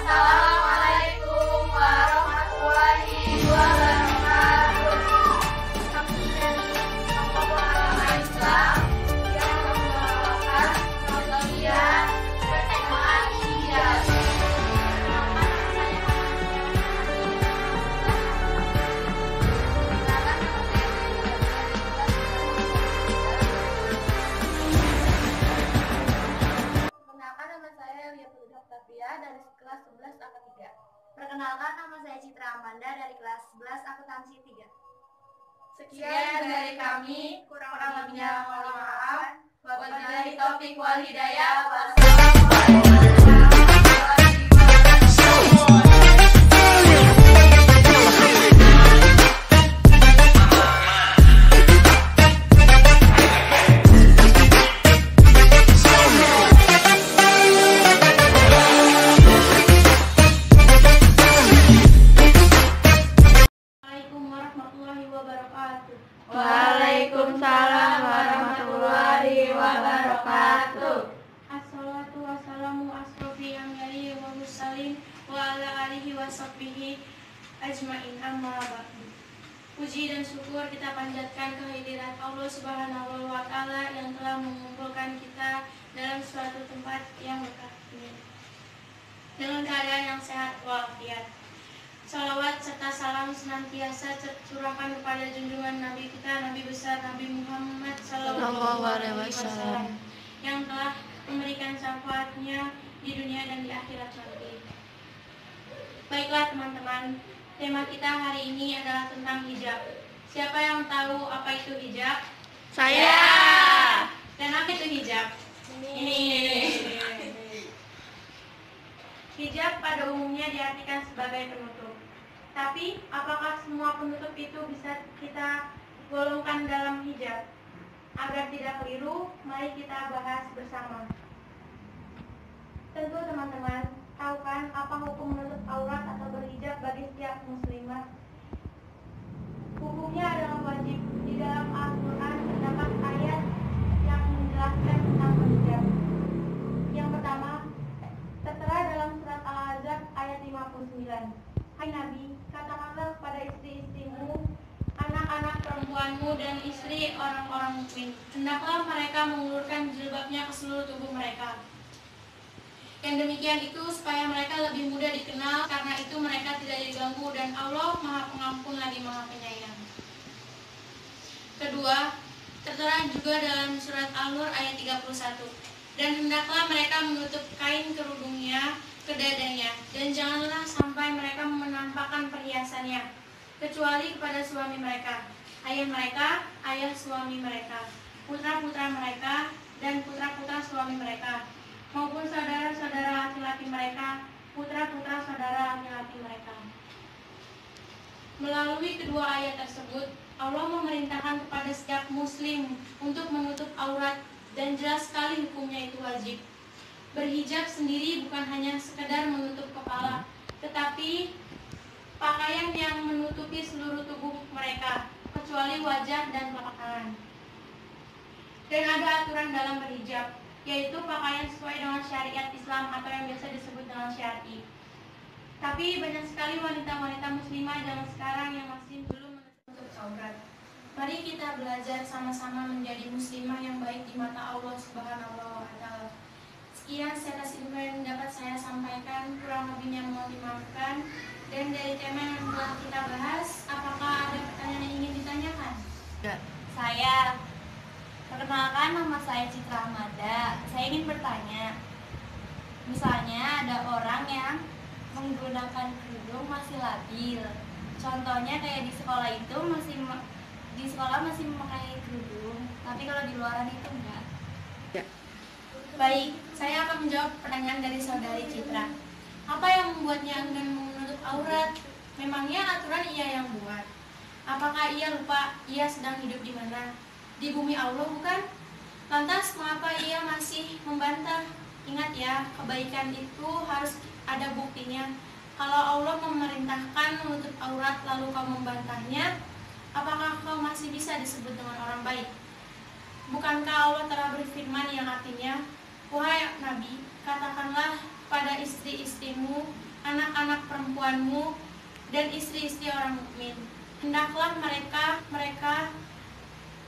Assalamualaikum warahmatullahi wabarakatuh. Agama Islam yang membawakan kebahagiaan dan ketenangan hijab. Perkenalkan, nama saya Liatul Haftafia dari kelas 11 AKA 3. Perkenalkan, nama saya Citra Amanda dari kelas 11 Akuntansi 3. Sekian dari kami, kurang lebihnya mohon maaf. Wabillahi taufiq wal hidayah. Wassalamualaikum warahmatullahi wabarakatuh. Waalaikumsalam warahmatullahi wabarakatuh. Assalatu wassalamu asrofi anbiya'i wa mursalin wa ala alihi wa sahbihi ajma'in, amma ba'du. Puji dan syukur kita panjatkan kehadirat Allah Subhanahu wa Ta'ala yang telah mengumpulkan kita dalam suatu tempat yang berkah ini dengan keadaan yang sehat walafiat. Salawat serta salam senantiasa tercurahkan kepada junjungan Nabi kita, Nabi besar Nabi Muhammad Sallallahu Alaihi Wasallam, yang telah memberikan syafaatnya di dunia dan di akhirat nanti. Baiklah teman-teman, tema kita hari ini adalah tentang hijab. Siapa yang tahu apa itu hijab? Saya. Dan apa itu hijab? Ini. Hijab pada umumnya diartikan sebagai penutup. Tapi, apakah semua penutup itu bisa kita golongkan dalam hijab? Agar tidak keliru, mari kita bahas bersama. Tentu teman-teman tahu kan apa hukum menutup aurat atau berhijab bagi setiap muslimah? Hukumnya adalah wajib. Di dalam Al-Quran terdapat ayat yang menjelaskan tentang berhijab. Yang pertama, tertera dalam surat Al-Ahzab ayat 59. Hai Nabi, katakanlah kepada istri-istrimu, anak-anak perempuanmu dan istri orang-orang mukmin, hendaklah mereka mengulurkan jilbabnya ke seluruh tubuh mereka. Yang demikian itu supaya mereka lebih mudah dikenal, karena itu mereka tidak diganggu dan Allah Maha Pengampun lagi Maha Penyayang. Kedua, tertera juga dalam surat Al-Nur ayat 31. Dan hendaklah mereka menutup kain kerudungnya ke dadanya, dan janganlah sampai mereka menampakkan perhiasannya, kecuali kepada suami mereka, ayah suami mereka, putra-putra mereka, dan putra-putra suami mereka, maupun saudara-saudara laki-laki mereka, putra-putra saudara laki-laki mereka. Melalui kedua ayat tersebut, Allah memerintahkan kepada setiap muslim untuk menutup aurat, dan jelas sekali hukumnya itu wajib. Berhijab sendiri bukan hanya sekedar menutup kepala, tetapi pakaian yang menutupi seluruh tubuh mereka, kecuali wajah dan telapak tangan. Dan ada aturan dalam berhijab, yaitu pakaian sesuai dengan syariat Islam atau yang biasa disebut dengan syar'i. Tapi banyak sekali wanita-wanita muslimah zaman sekarang yang masih belum menutup aurat. Mari kita belajar sama-sama menjadi muslimah yang baik di mata Allah Subhanahu wa Ta'ala. Sekian sekilas info yang dapat saya sampaikan, kurang lebihnya mohon dimaafkan. Dan dari tema yang telah kita bahas, apakah ada pertanyaan yang ingin ditanyakan? Saya. Perkenalkan, nama saya Citra Amanda. Saya ingin bertanya, misalnya ada orang yang menggunakan kerudung masih labil. Contohnya kayak di sekolah itu masih memakai kerudung, tapi kalau di luaran itu enggak. Baik, saya akan menjawab pertanyaan dari saudari Citra. Apa yang membuatnya enggan menutup aurat? Memangnya aturan ia yang buat? Apakah ia lupa ia sedang hidup di mana? Di bumi Allah bukan? Lantas mengapa ia masih membantah? Ingat ya, kebaikan itu harus ada buktinya. Kalau Allah memerintahkan menutup aurat lalu kau membantahnya, apakah kau masih bisa disebut dengan orang baik? Bukankah Allah telah berfirman yang artinya, wahai Nabi, katakanlah pada istri-istrimu, anak-anak perempuanmu, dan istri-istri orang mukmin. Hendaklah mereka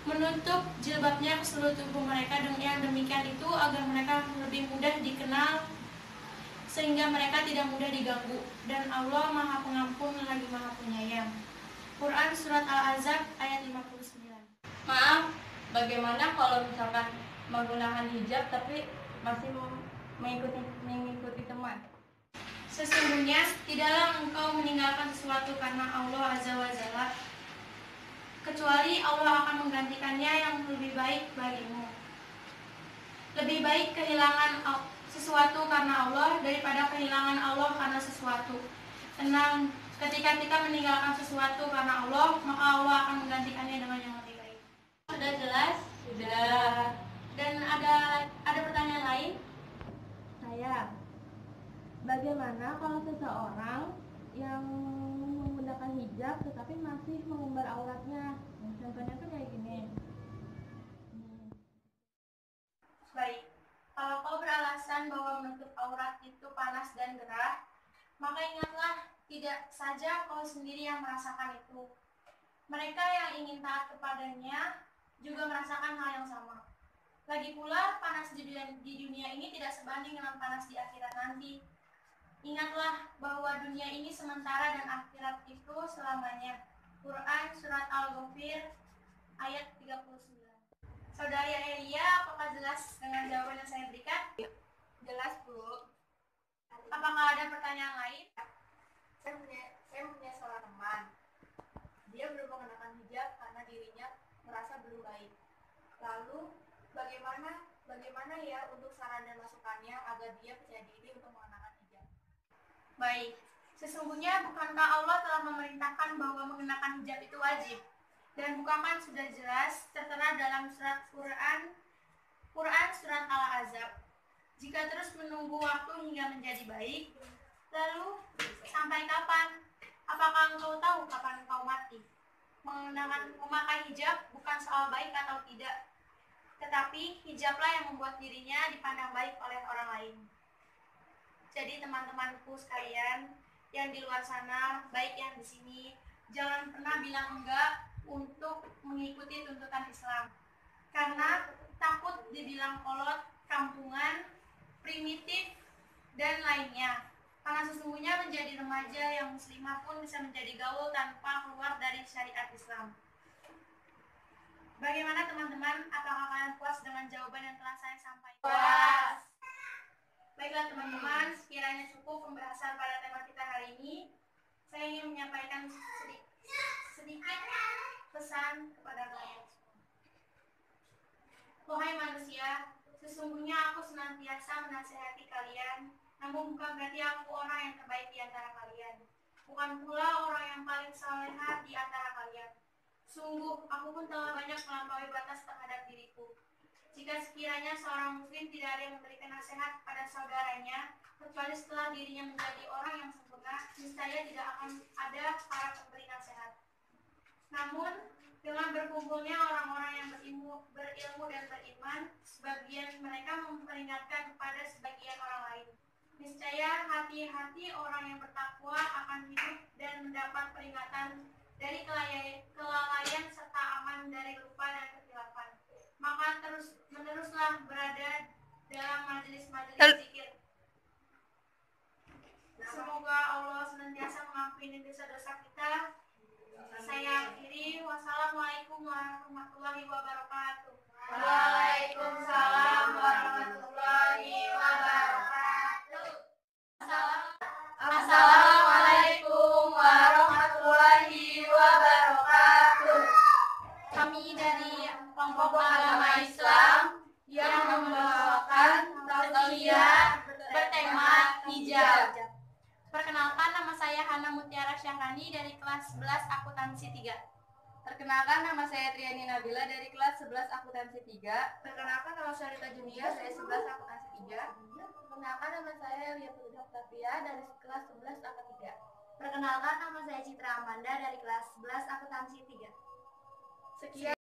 menutup jilbabnya ke seluruh tubuh mereka, dengan demikian itu agar mereka lebih mudah dikenal sehingga mereka tidak mudah diganggu, dan Allah Maha Pengampun lagi Maha Penyayang. Quran Surat Al-Ahzab ayat 59. Maaf, bagaimana kalau misalkan menggunakan hijab tapi masih mengikuti teman? Sesungguhnya tidaklah engkau meninggalkan sesuatu karena Allah Azza wa Jalla, kecuali Allah akan menggantikannya yang lebih baik bagimu. Lebih baik kehilangan sesuatu karena Allah daripada kehilangan Allah karena sesuatu. Tenang, ketika kita meninggalkan sesuatu karena Allah, maka Allah akan menggantikannya dengan yang lebih baik. Sudah jelas? Sudah. Dan ada pertanyaan lain? Saya, bagaimana kalau seseorang yang menggunakan hijab tetapi masih mengumbar auratnya? Contohnya kan kayak gini. Baik, kalau kau beralasan bahwa menutup aurat itu panas dan gerah, maka ingatlah, tidak saja kau sendiri yang merasakan itu. Mereka yang ingin taat kepadanya juga merasakan hal yang sama. Lagi pula, panas di dunia ini tidak sebanding dengan panas di akhirat nanti. Ingatlah bahwa dunia ini sementara dan akhirat itu selamanya. Quran Surat Al-Ghafir ayat 39. Saudari Elia, apakah jelas dengan jawaban yang saya berikan? Jelas, Bu. Apakah ada pertanyaan lain? Saya punya seorang teman. Dia belum mengenakan hijab karena dirinya merasa belum baik. Lalu bagaimana ya untuk saran dan masukannya agar dia percaya diri untuk mengenakan hijab? Baik, sesungguhnya bukankah Allah telah memerintahkan bahwa mengenakan hijab itu wajib? Dan bukankah sudah jelas tertera dalam surat Quran Surat Al-Ahzab, jika terus menunggu waktu hingga menjadi baik, lalu sampai kapan? Apakah engkau tahu kapan engkau mati? Memakai hijab bukan soal baik atau tidak, tetapi hijablah yang membuat dirinya dipandang baik oleh orang lain. Jadi teman-temanku sekalian yang di luar sana, baik yang di sini, jangan pernah bilang enggak untuk mengikuti tuntutan Islam, karena takut dibilang kolot, kampungan, primitif, dan lainnya. Karena sesungguhnya menjadi remaja yang muslimah pun bisa menjadi gaul tanpa keluar dari syariat Islam. Bagaimana teman-teman? Apakah kalian puas dengan jawaban yang telah saya sampaikan? Puas. Baiklah teman-teman, sekiranya cukup pembahasan pada tema kita hari ini. Saya ingin menyampaikan sedikit pesan kepada kalian semua. Wahai manusia, sesungguhnya aku senantiasa menasihati kalian, namun bukan berarti aku orang yang terbaik di antara kalian. Bukan pula orang yang paling salehah di antara kalian. Sungguh, aku pun telah banyak melampaui batas terhadap diriku. Jika sekiranya seorang muslim tidak ada yang memberikan nasihat pada saudaranya, kecuali setelah dirinya menjadi orang yang sempurna, niscaya tidak akan ada para pemberi nasihat. Namun, dengan berkumpulnya orang-orang yang berilmu dan beriman, sebagian mereka memperingatkan kepada sebagian orang lain. Niscaya hati-hati orang yang bertakwa akan hidup dan mendapat peringatan dari kelalaian serta aman dari lupa dan kehilafan. Maka meneruslah berada dalam majelis-majelis zikir. Semoga Allah senantiasa mengampuni dosa-dosa kita. Saya akhiri. Wassalamualaikum warahmatullahi wabarakatuh. Waalaikumsalam warahmatullahi wabarakatuh. Assalamualaikum warahmatullahi wabarakatuh. Kami dari kelompok Agama Islam yang membawakan tausiah bertema hijab. Perkenalkan, nama saya Hana Mutiara Syahrani dari kelas 11 akuntansi 3. Perkenalkan, nama saya Triani Nabila dari kelas 11 akuntansi 3. Perkenalkan, nama saya Rita Junia dari 11 akuntansi 3. Perkenalkan, nama saya Lia Putri Octavia dari kelas 11 AK 3. Perkenalkan, nama saya Citra Amanda dari kelas 11 akuntansi 3. Sekian.